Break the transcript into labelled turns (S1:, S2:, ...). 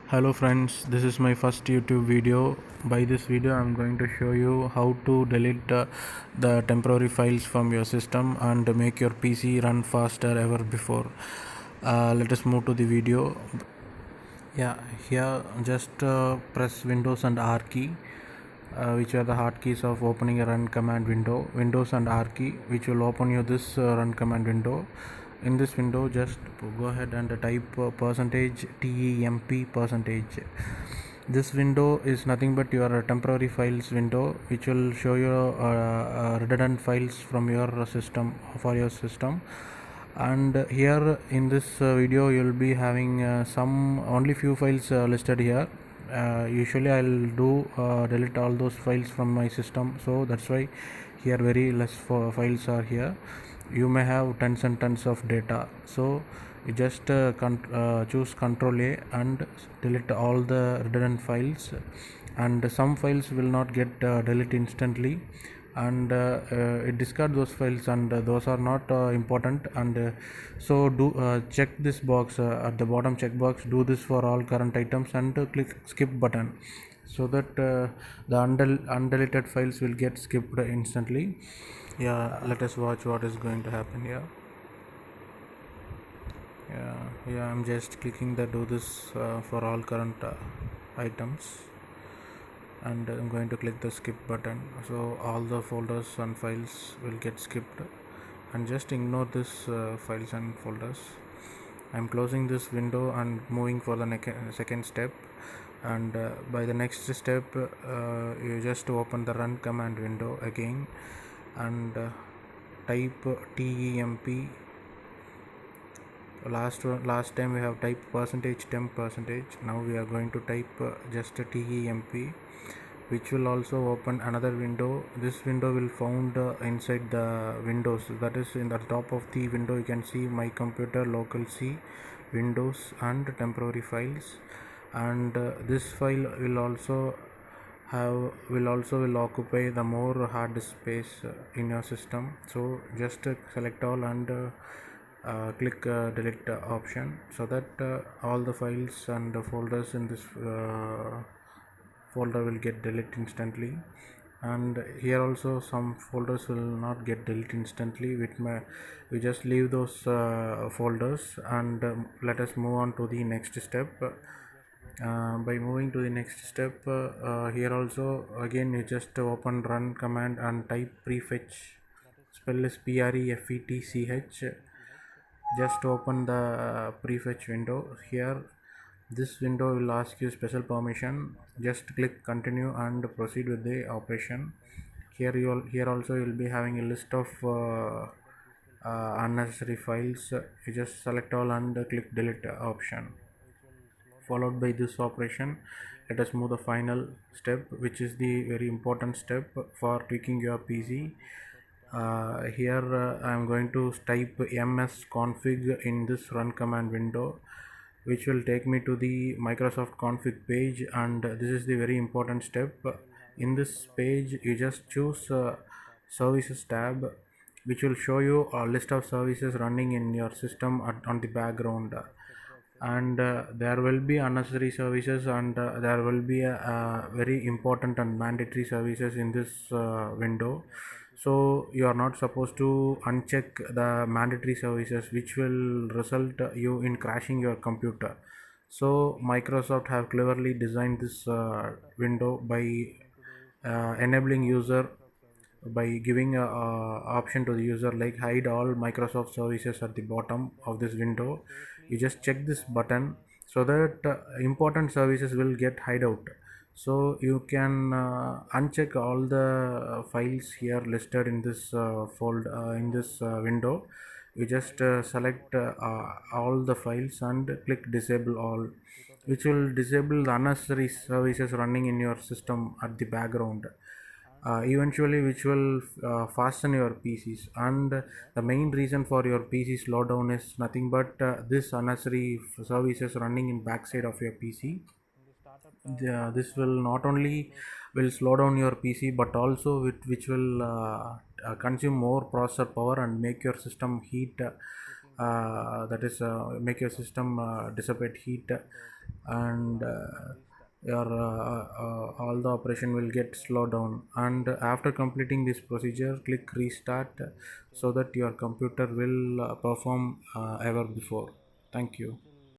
S1: Hello friends, this is my first YouTube video. By this video I'm going to show you how to delete the temporary files from your system and make your PC run faster ever before. Let us move to the video. Yeah, here just press Windows and R key, which are the hotkeys of opening a run command window. Windows and R key, which will open you this run command window. In this window, just go ahead and type percentage temp percentage. This window is nothing but your temporary files window, which will show you redundant files from your system for your system. And here in this video you'll be having some only few files listed here. Usually I'll do delete all those files from my system, so that's why here very less files are here. You may have tons and tons of data, so you just choose Ctrl A and delete all the redundant files, and some files will not get deleted instantly, and it discard those files, and those are not important. And so do check this box at the bottom checkbox, do this for all current items, and click skip button, so that the undeleted files will get skipped instantly. Yeah, let us watch what is going to happen here. Yeah, I'm just clicking the do this for all current items, and I'm going to click the skip button, so all the folders and files will get skipped, and just ignore this files and folders. I'm closing this window and moving for the second step, and by the next step you just open the run command window again, and type temp. Last time we have typed percentage temp percentage. Now we are going to type just temp, which will also open another window. This window will found inside the windows, that is in the top of the window you can see my computer, local C, windows, and temporary files. And this file will also will occupy the more hard disk space in your system, so just select all and click delete option, so that all the files and the folders in this folder will get deleted instantly. And here also some folders will not get deleted instantly. We just leave those folders, and let us move on to the next step. By moving to the next step, here also again you just open run command and type prefetch, spell is prefetch. Just open the prefetch window. Here this window will ask you special permission, just click continue and proceed with the operation. Here also you will be having a list of unnecessary files. You just select all and click delete option. Followed by this operation, let us move the final step, which is the very important step for tweaking your PC. Here I am going to type msconfig in this run command window, which will take me to the Microsoft config page, and this is the very important step. In this page you just choose services tab, which will show you a list of services running in your system on the background. And there will be unnecessary services, and there will be very important and mandatory services in this window. So you are not supposed to uncheck the mandatory services, which will result you in crashing your computer. So Microsoft have cleverly designed this window by enabling user, by giving a option to the user like hide all Microsoft services at the bottom of this window. You just check this button, so that important services will get hide out, so you can uncheck all the files here listed in this in this window. You just select all the files and click disable all, which will disable the unnecessary services running in your system at the background, eventually which will fasten your PCs. And the main reason for your PC slowdown is nothing but this unnecessary services running in backside of your PC. This will not only will slow down your PC, but also which will consume more processor power and make your system heat, that is make your system dissipate heat. and your all the operation will get slowed down. And after completing this procedure, click restart so that your computer will perform ever before. Thank you.